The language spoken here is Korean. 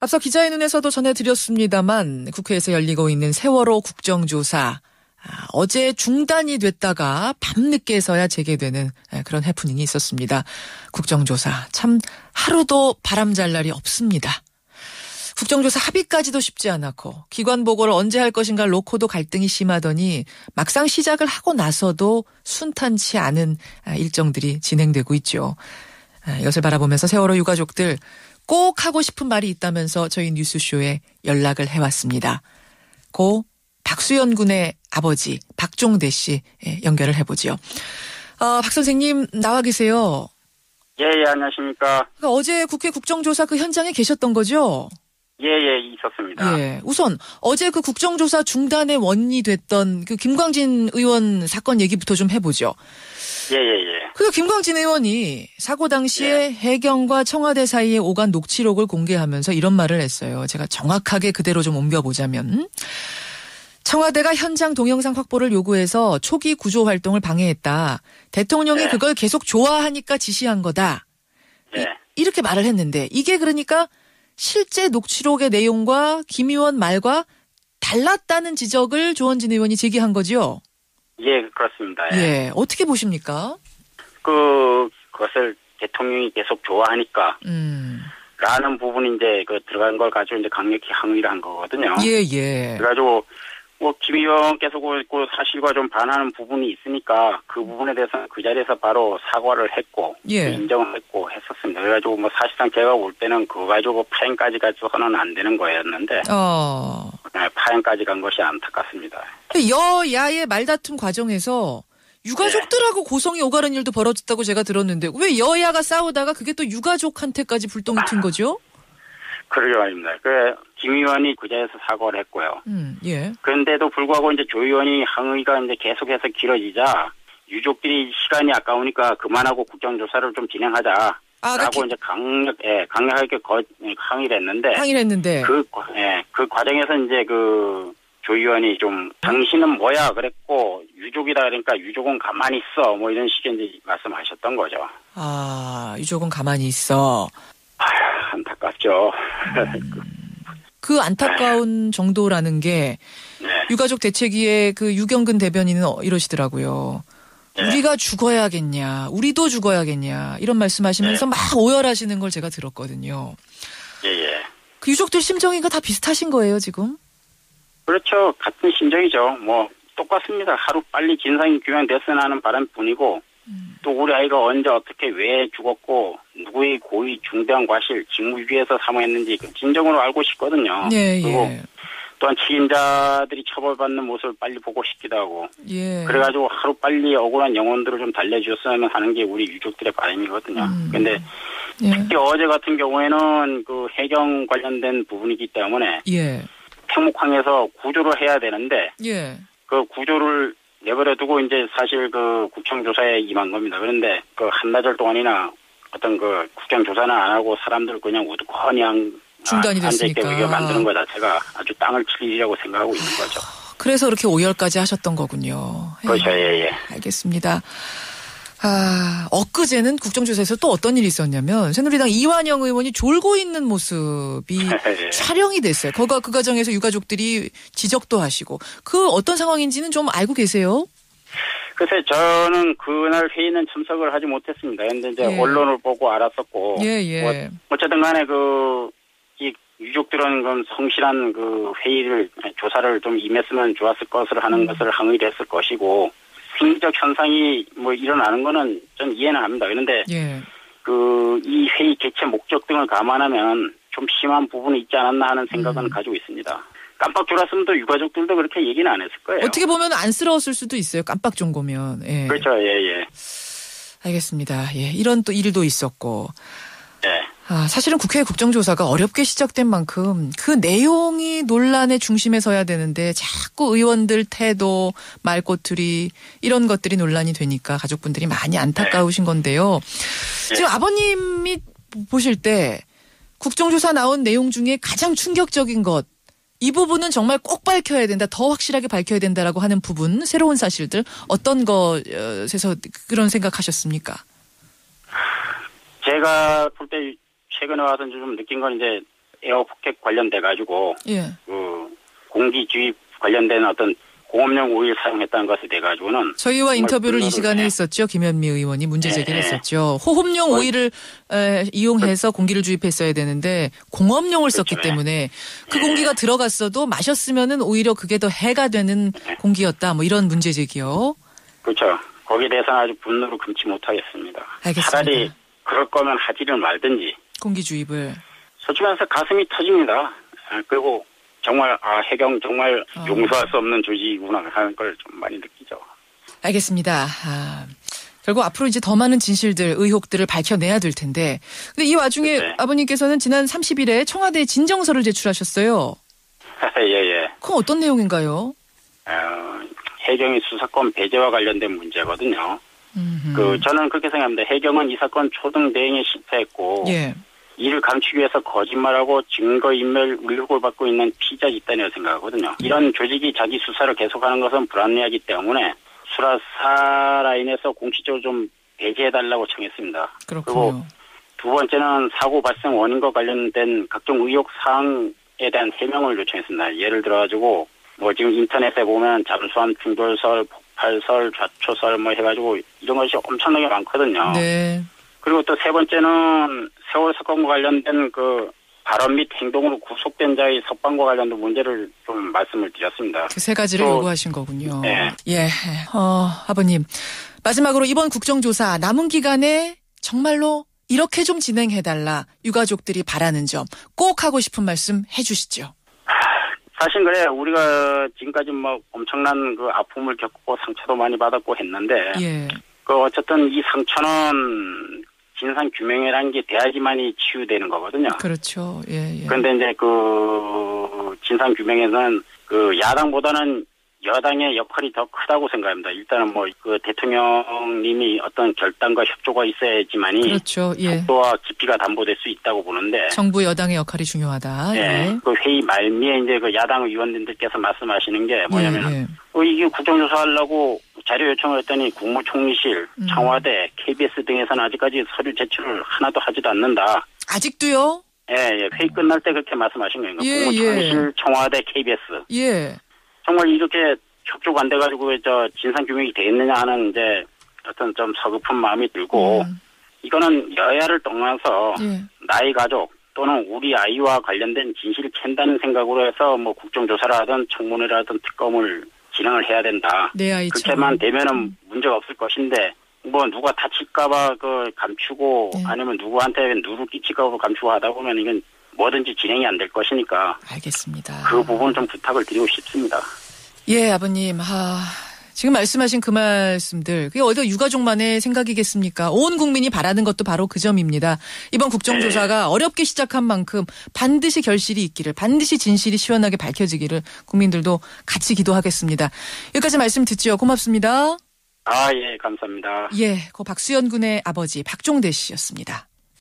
앞서 기자의 눈에서도 전해드렸습니다만 국회에서 열리고 있는 세월호 국정조사 어제 중단이 됐다가 밤늦게서야 재개되는 그런 해프닝이 있었습니다. 국정조사 참 하루도 바람잘 날이 없습니다. 국정조사 합의까지도 쉽지 않았고 기관 보고를 언제 할 것인가 놓고도 갈등이 심하더니 막상 시작을 하고 나서도 순탄치 않은 일정들이 진행되고 있죠. 이것을 바라보면서 세월호 유가족들 꼭 하고 싶은 말이 있다면서 저희 뉴스쇼에 연락을 해왔습니다. 고 박수연 군의 아버지 박종대 씨 연결을 해보죠. 박 선생님 나와 계세요. 예, 안녕하십니까. 그러니까 어제 국회 국정조사 그 현장에 계셨던 거죠? 예, 있었습니다. 예, 우선 어제 그 국정조사 중단의 원인이 됐던 그 김광진 의원 사건 얘기부터 좀 해보죠. 예. 그 김광진 의원이 사고 당시에 해경과 청와대 사이에 오간 녹취록을 공개하면서 이런 말을 했어요. 제가 정확하게 그대로 좀 옮겨보자면 청와대가 현장 동영상 확보를 요구해서 초기 구조 활동을 방해했다. 대통령이 그걸 계속 좋아하니까 지시한 거다. 이렇게 말을 했는데 이게 그러니까 실제 녹취록의 내용과 김 의원 말과 달랐다는 지적을 조원진 의원이 제기한 거죠? 예, 그렇습니다. 예, 어떻게 보십니까? 그것을 대통령이 계속 좋아하니까 라는 부분이 이제 들어간 걸 가지고 이제 강력히 항의를 한 거거든요. 예. 그래가지고 김 의원께서 그 사실과 좀 반하는 부분이 있으니까 그 부분에 대해서는 그 자리에서 바로 사과를 했고 인정을 했고 했었습니다. 그래가지고 사실상 제가 올 때는 그거 가지고 파행까지 가서는 안 되는 거였는데 파행까지 간 것이 안타깝습니다. 여야의 말다툼 과정에서 유가족들하고 고성이 오가는 일도 벌어졌다고 제가 들었는데 왜 여야가 싸우다가 그게 또 유가족한테까지 불똥이 튄 거죠? 그러게 말입니다. 김 의원이 그 자리에서 사과를 했고요. 예. 그런데도 불구하고 이제 조 의원이 항의가 이제 계속해서 길어지자 유족들이 시간이 아까우니까 그만하고 국정조사를 좀 진행하자. 라고 이제 강력하게 항의를 했는데. 그 과정에서 이제 조 의원이 좀 당신은 뭐야 그랬고 유족이다 그러니까 유족은 가만히 있어 뭐 이런 식의 이제 말씀하셨던 거죠. 유족은 가만히 있어. 안타깝죠. 그 안타까운 정도라는 게 유가족 대책위의 그 유경근 대변인은 이러시더라고요. 우리가 죽어야겠냐, 우리도 죽어야겠냐 이런 말씀하시면서 막 오열하시는 걸 제가 들었거든요. 예. 그 유족들 심정이가 다 비슷하신 거예요 지금? 그렇죠. 같은 심정이죠. 똑같습니다. 하루 빨리 진상이 규명됐으면 하는 바람뿐이고 또 우리 아이가 언제 어떻게 왜 죽었고 누구의 고의 중대한 과실 직무유기에서 사망했는지 진정으로 알고 싶거든요. 그리고 또한 책임자들이 처벌받는 모습을 빨리 보고 싶기도 하고 그래가지고 하루 빨리 억울한 영혼들을 좀 달래주셨으면 하는 게 우리 유족들의 바람이거든요. 근데 특히 어제 같은 경우에는 그 해경 관련된 부분이기 때문에 팽목항에서 구조를 해야 되는데 그 구조를 내버려두고 이제 사실 그 국정조사에 임한 겁니다. 그런데 그 한나절 동안이나 어떤 그 국정조사는 안 하고 사람들 그냥 우두커니 중단이 됐으니까 앉아있게 만드는 거 자체가 아주 땅을 칠 일이라고 생각하고 있는 거죠. 그래서 그렇게 오열까지 하셨던 거군요. 그렇죠. 예. 알겠습니다. 엊그제는 국정조사에서 또 어떤 일이 있었냐면 새누리당 이완영 의원이 졸고 있는 모습이 촬영이 됐어요. 그 과정에서 유가족들이 지적도 하시고 그 어떤 상황인지는 좀 알고 계세요? 글쎄 저는 그날 회의는 참석을 하지 못했습니다. 그런데 이제 언론을 보고 알았었고 어쨌든 간에 이 유족들은 그런 성실한 그 회의를 조사를 좀 임했으면 좋았을 것을 하는 것을 항의를 했을 것이고 심리적 현상이 일어나는 거는 전 이해는 합니다. 그런데 이 회의 개최 목적 등을 감안하면 좀 심한 부분이 있지 않았나 하는 생각은 가지고 있습니다. 깜빡 졸았으면 또 유가족들도 그렇게 얘기는 안 했을 거예요. 어떻게 보면 안쓰러웠을 수도 있어요. 깜빡 존 거면. 그렇죠. 알겠습니다. 이런 또 일도 있었고. 사실은 국회 국정조사가 어렵게 시작된 만큼 그 내용이 논란의 중심에 서야 되는데 자꾸 의원들 태도, 말꼬투리 이런 것들이 논란이 되니까 가족분들이 많이 안타까우신 건데요. 지금 아버님이 보실 때 국정조사 나온 내용 중에 가장 충격적인 것, 이 부분은 정말 꼭 밝혀야 된다, 더 확실하게 밝혀야 된다라고 하는 부분, 새로운 사실들 어떤 것에서 그런 생각하셨습니까? 제가 볼 때 최근에 와서 좀 느낀 건 이제 에어포켓 관련돼 가지고 예. 그 공기 주입 관련된 어떤 공업용 오일 사용했다는 것에 대해 가지고는 저희와 인터뷰를 이 시간에 했었죠. 김현미 의원이 문제 제기를 했었죠. 호흡용 오일을 이용해서 공기를 주입했어야 되는데 공업용을 썼기 때문에 그 공기가 들어갔어도 마셨으면은 오히려 그게 더 해가 되는 공기였다. 뭐 이런 문제 제기요. 그렇죠. 거기에 대해서는 아주 분노를 금치 못하겠습니다. 알겠습니다. 차라리 그럴 거면 하지를 말든지. 공기 주입을. 솔직히 말해서 가슴이 터집니다. 그리고 정말 해경 정말 용서할 수 없는 조직이구나 하는 걸 좀 많이 느끼죠. 알겠습니다. 결국 앞으로 이제 더 많은 진실들, 의혹들을 밝혀내야 될 텐데. 근데 이 와중에 네. 아버님께서는 지난 30일에 청와대에 진정서를 제출하셨어요. 예. 그건 어떤 내용인가요? 해경의 수사권 배제와 관련된 문제거든요. 저는 그렇게 생각합니다. 해경은 이 사건 초등 대응에 실패했고, 예. 이를 감추기 위해서 거짓말하고 증거인멸 의혹을 받고 있는 피의자 집단이라고 생각하거든요. 이런 조직이 자기 수사를 계속하는 것은 불합리하기 때문에 수사 라인에서 공식적으로 좀 배제해달라고 청했습니다. 그렇군요. 그리고 두 번째는 사고 발생 원인과 관련된 각종 의혹 사항에 대한 해명을 요청했습니다. 예를 들어가지고 뭐 지금 인터넷에 보면 잠수함 충돌설, 폭발설, 좌초설 뭐 해가지고 이런 것이 엄청나게 많거든요. 네. 그리고 또 세 번째는 세월 사건과 관련된 그 발언 및 행동으로 구속된 자의 석방과 관련된 문제를 좀 말씀을 드렸습니다. 그 세 가지를 요구하신 거군요. 네. 예. 아버님. 마지막으로 이번 국정조사 남은 기간에 정말로 이렇게 좀 진행해달라. 유가족들이 바라는 점 꼭 하고 싶은 말씀 해주시죠. 사실 그래 우리가 지금까지 뭐 엄청난 그 아픔을 겪고 상처도 많이 받았고 했는데 예. 어쨌든 이 상처는 진상 규명이라는 게 돼야지만이 치유되는 거거든요. 그렇죠. 예. 그런데 이제 그 진상 규명에는 그 야당보다는 여당의 역할이 더 크다고 생각합니다. 일단은 뭐 그 대통령님이 어떤 결단과 협조가 있어야지만이 그렇죠. 예. 속도와 깊이가 담보될 수 있다고 보는데 정부 여당의 역할이 중요하다. 예. 그 회의 말미에 이제 그 야당 의원님들께서 말씀하시는 게 뭐냐면 이게 국정조사하려고 자료 요청을 했더니 국무총리실, 청와대, KBS 등에서는 아직까지 서류 제출을 하나도 하지도 않는다. 아직도요? 예. 회의 끝날 때 그렇게 말씀하신 거예요. 국무총리실, 청와대, KBS. 예. 정말 이렇게 협조가 안 돼가지고 진상 규명이 되겠느냐 하는 이제 어떤 좀 서글픈 마음이 들고 이거는 여야를 떠나서 나의 가족 또는 우리 아이와 관련된 진실을 캔다는 생각으로 해서 뭐 국정조사를 하든 청문회를 하든 특검을 진행을 해야 된다. 내 아이처럼. 그렇게만 되면은 문제가 없을 것인데 뭐 누가 다칠까봐 그 감추고 아니면 누구한테 누를 끼칠까봐 감추고 하다 보면 이건 뭐든지 진행이 안 될 것이니까. 알겠습니다. 그 부분 좀 부탁을 드리고 싶습니다. 예, 아버님. 지금 말씀하신 그 말씀들 그게 어디가 유가족만의 생각이겠습니까? 온 국민이 바라는 것도 바로 그 점입니다. 이번 국정조사가 어렵게 시작한 만큼 반드시 결실이 있기를 반드시 진실이 시원하게 밝혀지기를 국민들도 같이 기도하겠습니다. 여기까지 말씀 듣죠. 고맙습니다. 예, 감사합니다. 예, 고 박수연 군의 아버지 박종대 씨였습니다.